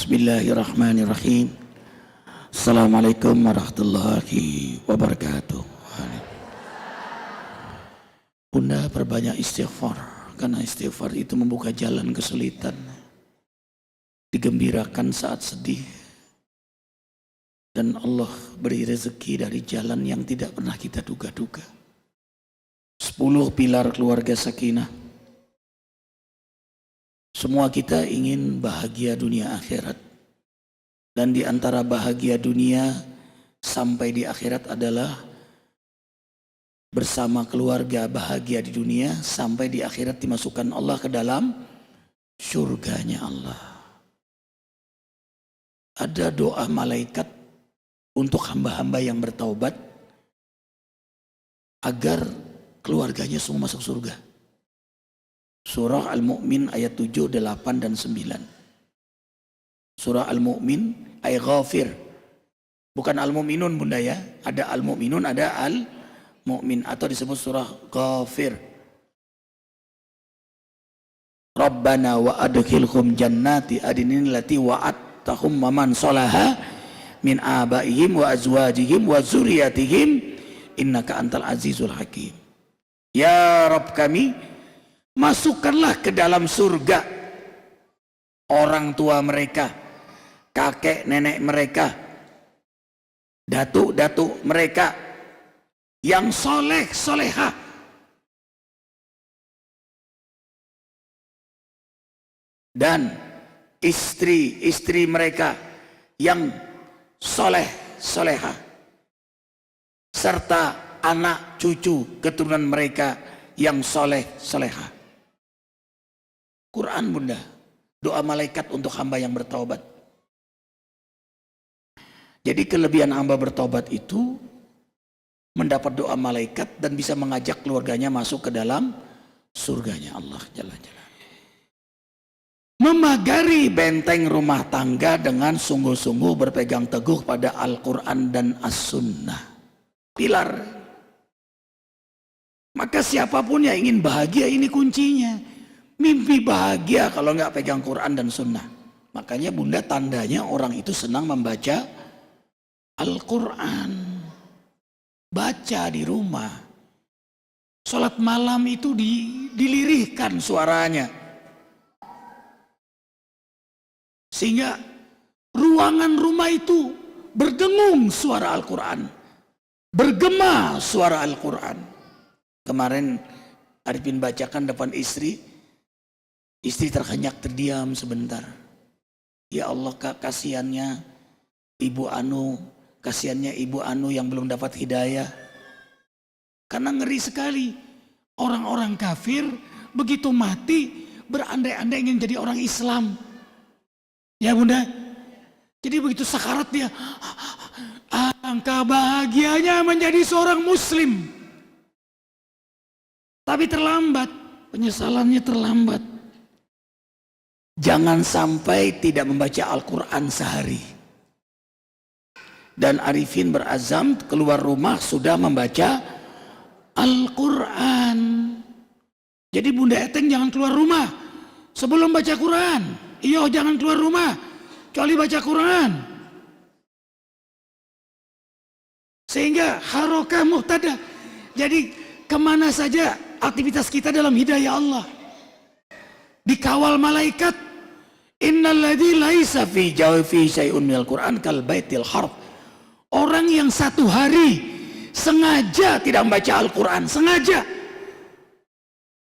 Bismillahirrahmanirrahim. Assalamualaikum warahmatullahi wabarakatuh. Bunda perbanyak istighfar, karena istighfar itu membuka jalan kesulitan, digembirakan saat sedih, dan Allah beri rezeki dari jalan yang tidak pernah kita duga-duga. 10 pilar keluarga sakinah. Semua kita ingin bahagia dunia akhirat, dan di antara bahagia dunia sampai di akhirat adalah bersama keluarga bahagia di dunia sampai di akhirat dimasukkan Allah ke dalam surganya Allah. Ada doa malaikat untuk hamba-hamba yang bertaubat agar keluarganya semua masuk surga. Surah Al-Mu'min ayat 7, 8, dan 9. Surah Al-Mu'min ayat Ghafir. Bukan Al-Mu'minun bunda ya. Ada Al-Mu'minun, ada Al-Mu'min. Atau disebut surah Ghafir. Rabbana wa adkhilhum jannati adnin lati wa'adtahum wa man salaha min abaihim wa azwajihim wa zuriyatihim innaka antal azizul hakim. Ya Rabb kami, masukkanlah ke dalam surga orang tua mereka, kakek nenek mereka, datuk-datuk mereka yang soleh solehah, dan istri-istri mereka yang soleh solehah, serta anak cucu keturunan mereka yang soleh solehah. Quran bunda, doa malaikat untuk hamba yang bertaubat. Jadi kelebihan hamba bertaubat itu mendapat doa malaikat dan bisa mengajak keluarganya masuk ke dalam surganya Allah Jalla Jalla. Memagari benteng rumah tangga dengan sungguh-sungguh berpegang teguh pada Al-Quran dan As-Sunnah. Pilar. Maka siapapun yang ingin bahagia, ini kuncinya. Mimpi bahagia kalau nggak pegang Quran dan Sunnah. Makanya bunda tandanya orang itu senang membaca Al-Quran. Baca di rumah. Sholat malam itu dilirihkan suaranya. Sehingga ruangan rumah itu berdengung suara Al-Quran. Bergema suara Al-Quran. Kemarin Arifin bacakan depan istri. Istri terhenyak terdiam sebentar. Ya Allah kasihannya Ibu Anu. Kasihannya Ibu Anu yang belum dapat hidayah. Karena ngeri sekali. Orang-orang kafir begitu mati berandai-andai ingin jadi orang Islam. Ya bunda. Jadi begitu sakarat dia. Alangkah bahagianya menjadi seorang muslim. Tapi terlambat. Penyesalannya terlambat. Jangan sampai tidak membaca Al-Quran sehari. Dan Arifin berazam keluar rumah sudah membaca Al-Quran. Jadi bunda Eteng jangan keluar rumah sebelum baca Quran. Iyo jangan keluar rumah kecuali baca Quran. Sehingga harokah muhtada. Jadi kemana saja aktivitas kita dalam hidayah Allah dikawal malaikat. Innalladzi laisa fi jawfi syai'un minal Qur'an kal baitil harf. Orang yang satu hari sengaja tidak membaca Al-Quran, sengaja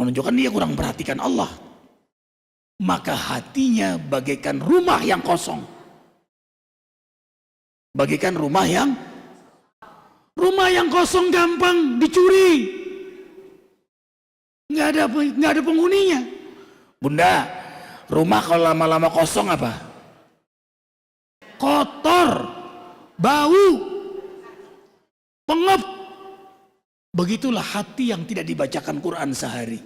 menunjukkan dia kurang perhatikan Allah, maka hatinya bagaikan rumah yang kosong, bagaikan rumah yang kosong, gampang dicuri, nggak ada penghuninya. Bunda, rumah kalau lama-lama kosong apa? Kotor, bau, pengep. Begitulah hati yang tidak dibacakan Quran sehari.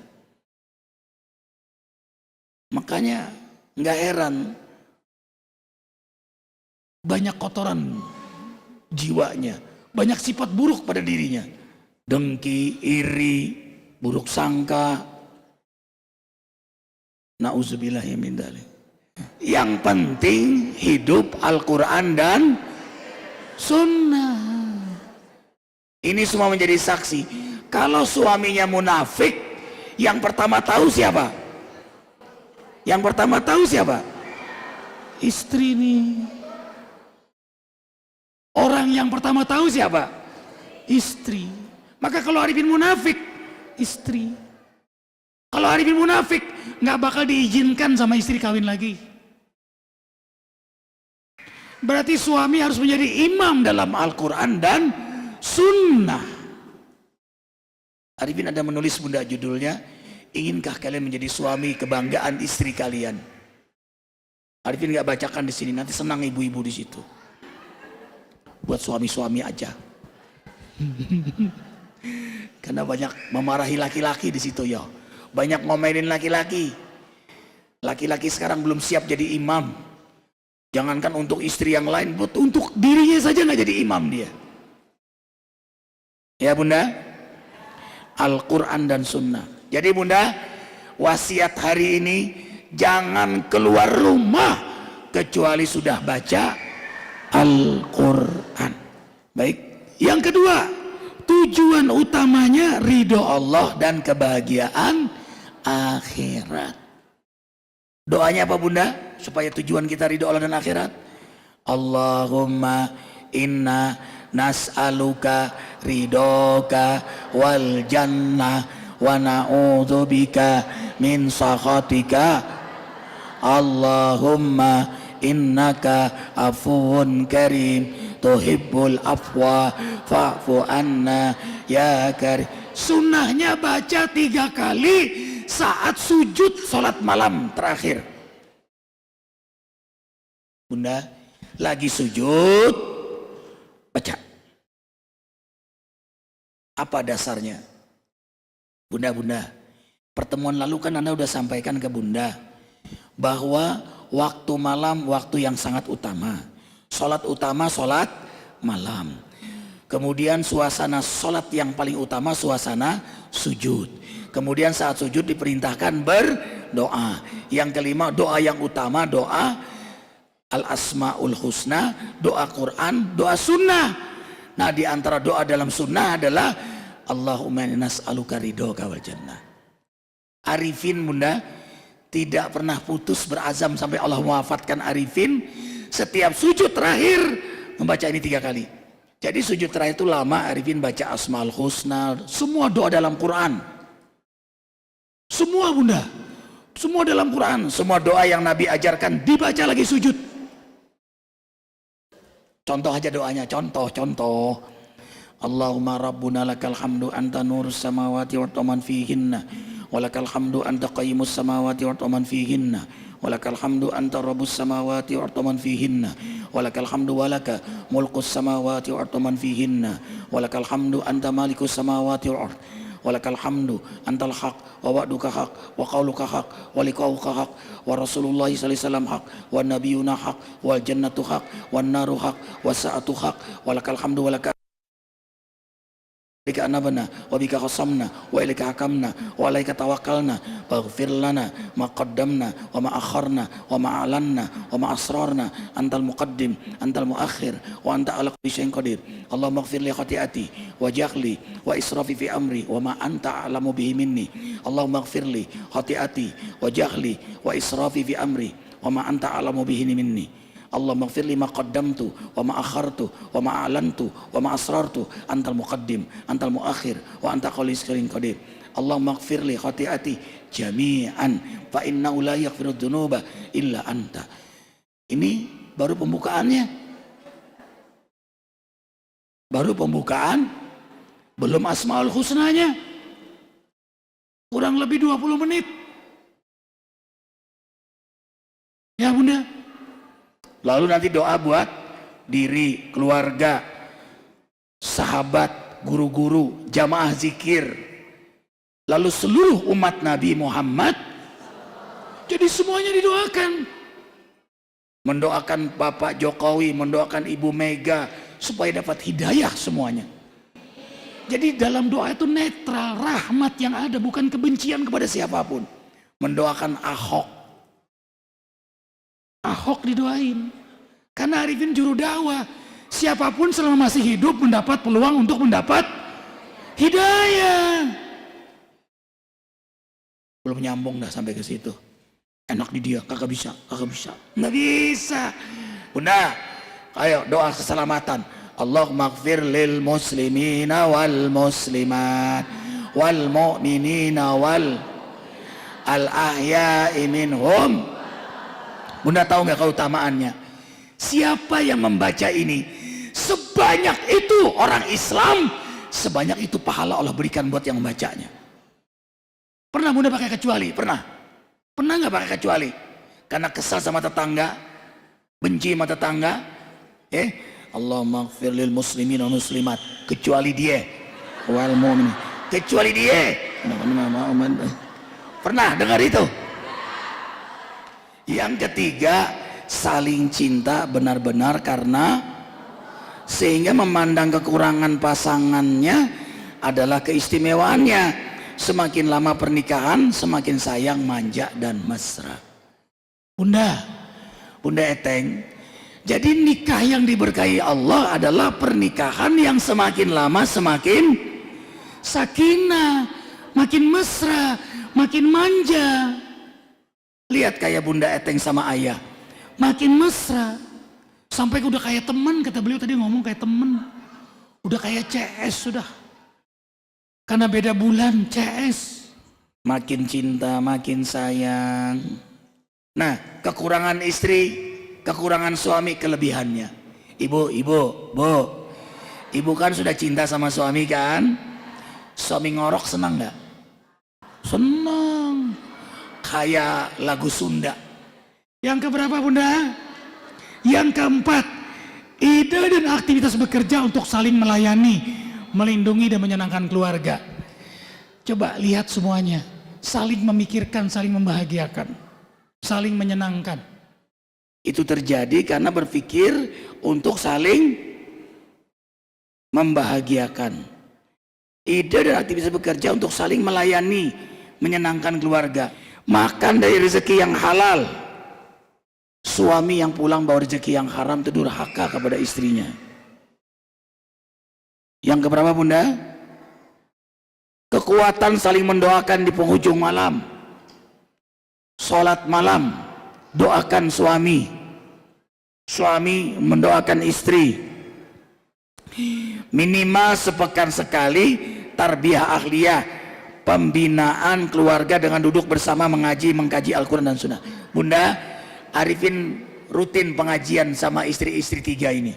Makanya nggak heran banyak kotoran jiwanya, banyak sifat buruk pada dirinya. Dengki, iri, buruk sangka. Nauzubillahi min dzalik. Yang penting hidup Al-Quran dan Sunnah. Ini semua menjadi saksi. Kalau suaminya munafik, yang pertama tahu siapa? Yang pertama tahu siapa? Istri nih. Orang yang pertama tahu siapa? Istri. Maka kalau Arifin munafik, istri. Kalau Arifin munafik, nggak bakal diizinkan sama istri kawin lagi. Berarti suami harus menjadi imam dalam Al-Quran dan Sunnah. Arifin ada menulis bunda judulnya, inginkah kalian menjadi suami kebanggaan istri kalian? Arifin nggak bacakan di sini, nanti senang ibu-ibu di situ. Buat suami-suami aja. Karena banyak memarahi laki-laki di situ ya. Banyak ngomelin laki-laki. Laki-laki sekarang belum siap jadi imam. Jangankan untuk istri yang lain, untuk dirinya saja nggak jadi imam dia. Ya bunda, Al-Quran dan Sunnah. Jadi bunda, wasiat hari ini jangan keluar rumah kecuali sudah baca Al-Quran. Baik. Yang kedua, tujuan utamanya ridho Allah dan kebahagiaan akhirat. Doanya apa bunda? Supaya tujuan kita ridho Allah dan akhirat. Allahumma inna nas'aluka ridhoka wal jannah wa na'udzubika min sakhatika. Allahumma innaka afuwun karim tuhibbul afwa fa'fu anna ya karim. Sunnahnya baca 3 kali saat sujud sholat malam terakhir. Bunda lagi sujud baca. Apa dasarnya? Bunda, pertemuan lalu kan Anda udah sampaikan ke bunda bahwa waktu malam waktu yang sangat utama. Sholat utama sholat malam. Kemudian suasana sholat yang paling utama suasana sujud. Kemudian saat sujud diperintahkan berdoa. Yang kelima doa yang utama doa Al-Asma'ul Husna, doa Quran, doa Sunnah. Nah di antara doa dalam Sunnah adalah Allahumma inna nas'aluka ridhoka wal jannah. Arifin bunda tidak pernah putus berazam sampai Allah mewafatkan Arifin. Setiap sujud terakhir membaca ini 3 kali. Jadi sujud terakhir itu lama Arifin baca Asma'ul Husna, semua doa dalam Quran. Semua bunda, semua dalam Quran, semua doa yang Nabi ajarkan dibaca lagi sujud. Contoh aja doanya, contoh. Allahumma rabbuna lakal hamdu anta nurus samawati wa taman fihinna walakal hamdu anta qayyimus samawati wa taman fihinna walakal hamdu anta rabbus samawati wa taman fihinna walakal hamdu walaka mulkus samawati wa taman fihinna walakal hamdu anta malikus samawati wal ard walakal hamdu antal haq wa wa'duka haq wa qauluka haq wa liqauka haq wa rasulullah sallallahu alaihi wasallam haq wa nabiyuna haq wal jannatu haq wan naru haq wa sa'atu haq walakal hamdu walaka Bika anabana, wa bika khasamna, wa ilika hakamna, wa alaika tawakkalna, waghfir lana ma qaddamna, wa ma akharna, wa ma alanna, wa ma asrarna, antal muqaddim, antal muakhir, wa anta ala kulli syai'in qadir. Allahumma ighfir li khati'ati, wa jahli, wa israfi fi amri, wa ma anta a'lamu bihi minni. Allahumma ighfir li khati'ati, wa jahli, wa israfi fi amri, wa ma anta a'lamu bihi minni. Allahumma ighfir li ma qaddamtu wa ma akhartu wa ma a'lantu wa ma asrartu antal muqaddim antal muakhir wa anta kulli syai'in qadir. Allahumma ighfir li khati'ati jami'an fa innahu la yaghfiru dzunuba illa anta. Ini baru pembukaannya. Baru pembukaan, belum Asmaul Husnanya. Kurang lebih 20 menit. Ya bunda. Lalu nanti doa buat diri, keluarga, sahabat, guru-guru, jamaah zikir. Lalu seluruh umat Nabi Muhammad. Jadi semuanya didoakan. Mendoakan Bapak Jokowi, mendoakan Ibu Mega supaya dapat hidayah semuanya. Jadi dalam doa itu netral, rahmat yang ada, bukan kebencian kepada siapapun. Mendoakan Ahok, Ahok didoain. Karena Arifin juru dakwah. Siapapun selama masih hidup mendapat peluang untuk mendapat hidayah. Belum nyambung dah sampai ke situ. Enak di dia, kagak bisa. Nggak bisa. Bunda, ayo doa keselamatan. Allahumma ighfir lil muslimina wal muslimat wal mu'minina wal al-ahya'i minhum. Bunda tahu nggak keutamaannya? Siapa yang membaca ini, sebanyak itu orang Islam, sebanyak itu pahala Allah berikan buat yang membacanya. Pernah Bunda pakai kecuali? Pernah nggak pakai kecuali? Karena kesal sama tetangga, benci sama tetangga, Allahumma ighfir lil muslimin wal muslimat, kecuali dia, wal mu'min, kecuali dia. Pernah dengar itu? Yang ketiga, saling cinta benar-benar karena, sehingga memandang kekurangan pasangannya adalah keistimewaannya. Semakin lama pernikahan, semakin sayang, manja, dan mesra. Bunda Eteng, jadi nikah yang diberkahi Allah adalah pernikahan yang semakin lama semakin sakinah, makin mesra, makin manja. Lihat kayak Bunda Eteng sama ayah, makin mesra, sampai udah kayak teman. Kata beliau tadi ngomong kayak teman, udah kayak CS sudah. Karena beda bulan, CS. Makin cinta, makin sayang. Nah, kekurangan istri, kekurangan suami, kelebihannya. Ibu kan sudah cinta sama suami kan? Suami ngorok senang nggak? Senang. Kayak lagu Sunda. Yang keberapa Bunda? Yang keempat, ide dan aktivitas bekerja untuk saling melayani, melindungi dan menyenangkan keluarga. Coba lihat semuanya, saling memikirkan, saling membahagiakan, saling menyenangkan. Itu terjadi karena berpikir untuk saling membahagiakan. Ide dan aktivitas bekerja untuk saling melayani, menyenangkan keluarga. Makan dari rezeki yang halal. Suami yang pulang bawa rezeki yang haram itu durhaka kepada istrinya. Yang keberapa Bunda? Kekuatan saling mendoakan di penghujung malam. Sholat malam, doakan suami. Suami mendoakan istri. Minimal sepekan sekali tarbiyah ahliyah, pembinaan keluarga dengan duduk bersama mengaji, mengkaji Al-Quran dan Sunnah. Bunda, Arifin rutin pengajian sama istri-istri 3 ini.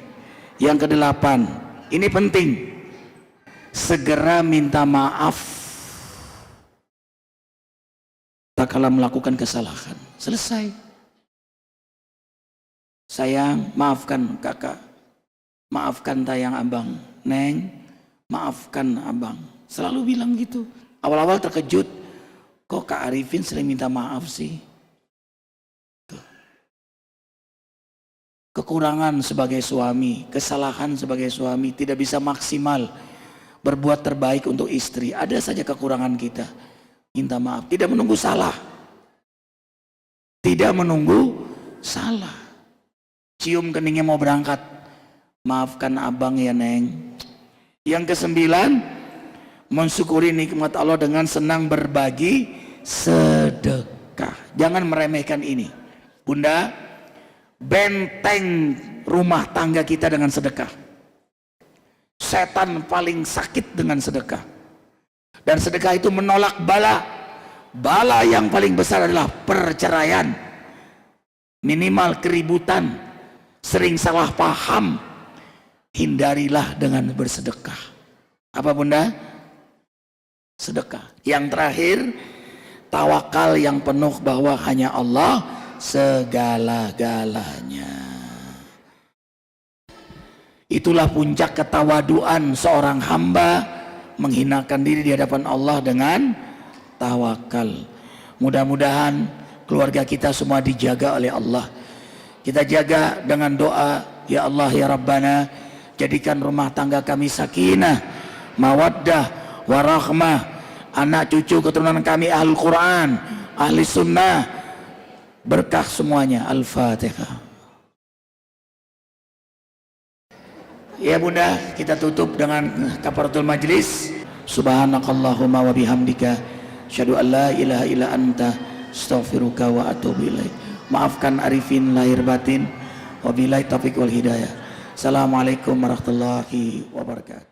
Yang ke-8, ini penting, segera minta maaf tak kala melakukan kesalahan. Selesai. Sayang, maafkan kakak, maafkan tayang abang, neng, maafkan abang. Selalu bilang gitu. Awal-awal terkejut, kok Kak Arifin sering minta maaf sih? Kekurangan sebagai suami, kesalahan sebagai suami, tidak bisa maksimal berbuat terbaik untuk istri. Ada saja kekurangan kita, minta maaf, tidak menunggu salah, tidak menunggu salah. Cium keningnya mau berangkat, maafkan abang ya neng. Yang ke-9, mensyukuri nikmat Allah dengan senang berbagi sedekah. Jangan meremehkan ini Bunda. Benteng rumah tangga kita dengan sedekah. Setan paling sakit dengan sedekah. Dan sedekah itu menolak bala. Bala yang paling besar adalah perceraian, minimal keributan, sering salah paham. Hindarilah dengan bersedekah. Apa Bunda? Sedekah. Yang terakhir, tawakal yang penuh bahwa hanya Allah segala-galanya. Itulah puncak ketawaduan seorang hamba, menghinakan diri di hadapan Allah dengan tawakal. Mudah-mudahan keluarga kita semua dijaga oleh Allah. Kita jaga dengan doa, ya Allah ya Rabbana, jadikan rumah tangga kami sakinah, mawaddah, warahmah, anak cucu keturunan kami ahlul Quran, ahli sunnah, berkah semuanya. Al-Fatihah. Ya Bunda, kita tutup dengan kafaratul majlis. Subhanakallahumma wa bihamdika asyhadu an la ilaha illa anta astaghfiruka wa atubu ilaik. Maafkan arifin lahir batin. Wabillahi taufiq wal hidayah. Assalamualaikum warahmatullahi wabarakatuh.